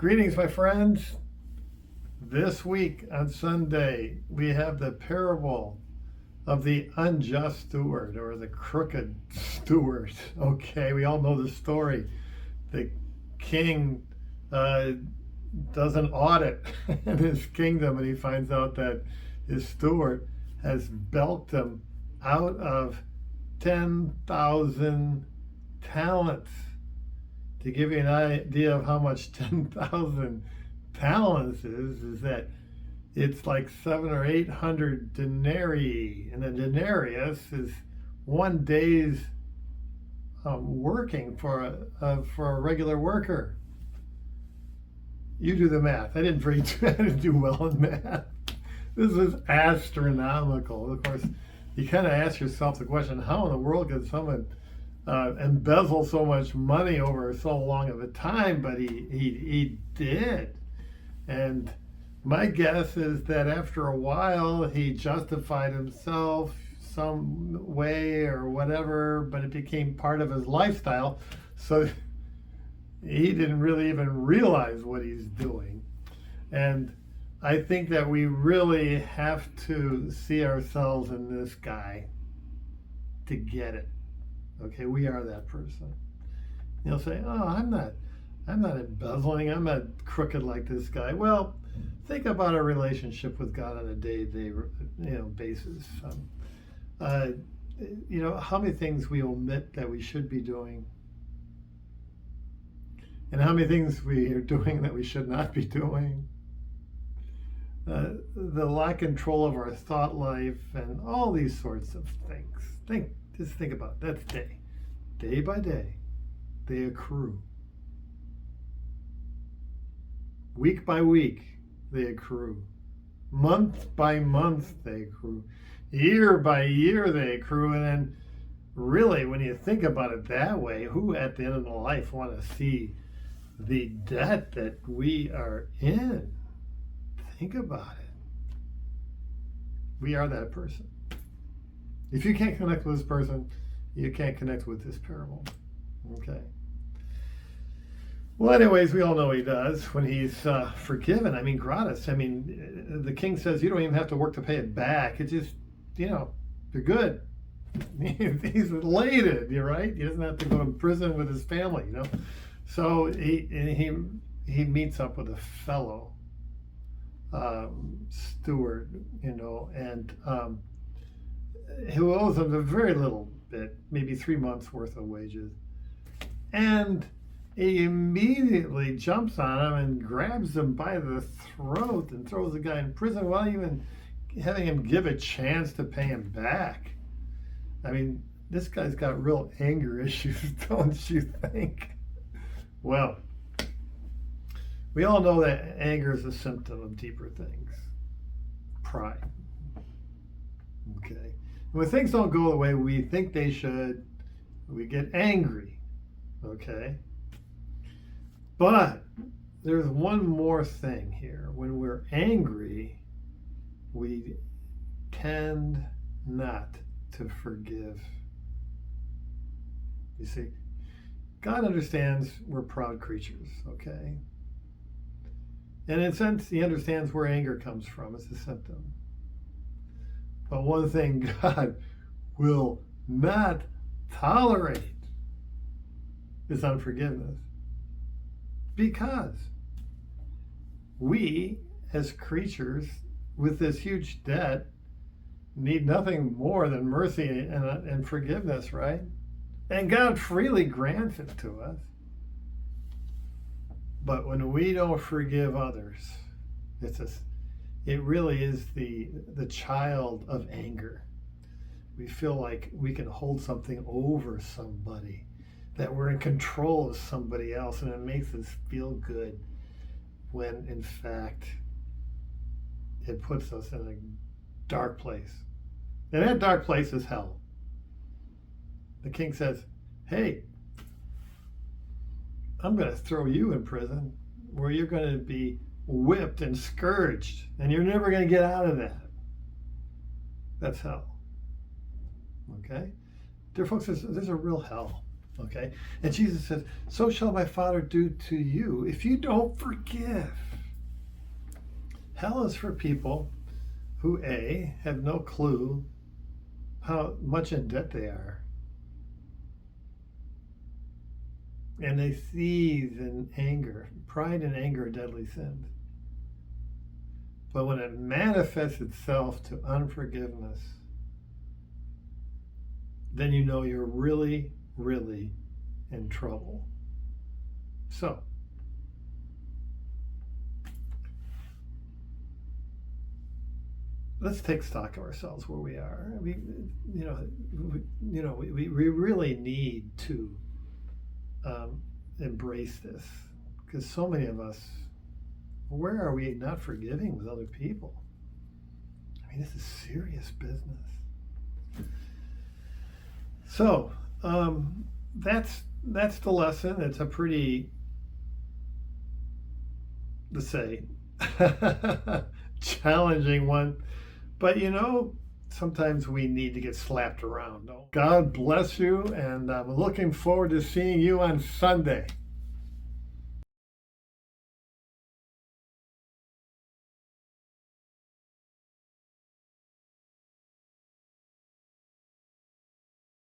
Greetings, my friends. This week on Sunday, we have the parable of the unjust steward or the crooked steward. Okay, we all know the story. The king does an audit in his kingdom and he finds out that his steward has belted him out of 10,000 talents. To give you an idea of how much 10,000 talents is that it's like 700 or 800 denarii, and a denarius is 1 day's working for a regular worker. You do the math. I didn't do well in math. This is astronomical. Of course, you kind of ask yourself the question: how in the world could someone embezzle so much money over so long of a time? But he did. And my guess is that after a while he justified himself some way or whatever, but it became part of his lifestyle, so he didn't really even realize what he's doing. And I think that we really have to see ourselves in this guy to get it. Okay, we are that person. You'll say, "Oh, I'm not embezzling. I'm not crooked like this guy." Well, think about our relationship with God on a day-to-day, basis. How many things we omit that we should be doing, and how many things we are doing that we should not be doing. The lack of control of our thought life and all these sorts of things. Just think about it. That's day by day, they accrue. Week by week, they accrue. Month by month, they accrue. Year by year, they accrue. And then, really, when you think about it that way, who at the end of the life want to see the debt that we are in? Think about it. We are that person. If you can't connect with this person, you can't connect with this parable. Okay. Well, anyways, we all know he does when he's forgiven. I mean, gratis. I mean, the king says you don't even have to work to pay it back. It's just, you're good. He's elated, you're right. He doesn't have to go to prison with his family, So he meets up with a fellow steward, and who owes him a very little bit, maybe 3 months worth of wages. And he immediately jumps on him and grabs him by the throat and throws the guy in prison without even having him give a chance to pay him back. I mean, this guy's got real anger issues, don't you think? Well, we all know that anger is a symptom of deeper things. Pride. Okay. When things don't go the way we think they should, we get angry. Okay? But there's one more thing here. When we're angry, we tend not to forgive. You see, God understands we're proud creatures, okay? And in a sense, he understands where anger comes from. It's a symptom. But one thing God will not tolerate is unforgiveness. Because we, as creatures with this huge debt, need nothing more than mercy and forgiveness, right? And God freely grants it to us. But when we don't forgive others, it really is the child of anger. We feel like we can hold something over somebody, that we're in control of somebody else, and it makes us feel good, when in fact it puts us in a dark place. And that dark place is hell. The king says, "Hey, I'm going to throw you in prison where you're going to be whipped and scourged, and you're never going to get out of that." That's hell. Okay? Dear folks, there's a real hell. Okay? And Jesus says, so shall my Father do to you if you don't forgive. Hell is for people who, A, have no clue how much in debt they are. And they seethe in anger. Pride and anger are deadly sins. But when it manifests itself to unforgiveness, then you know you're really, really in trouble. So, let's take stock of ourselves where we are. We really need to embrace this, because so many of us, where are we not forgiving with other people? I mean, this is serious business. So that's the lesson. It's a pretty, let's say, challenging one, but sometimes we need to get slapped around. God bless you, and I'm looking forward to seeing you on Sunday.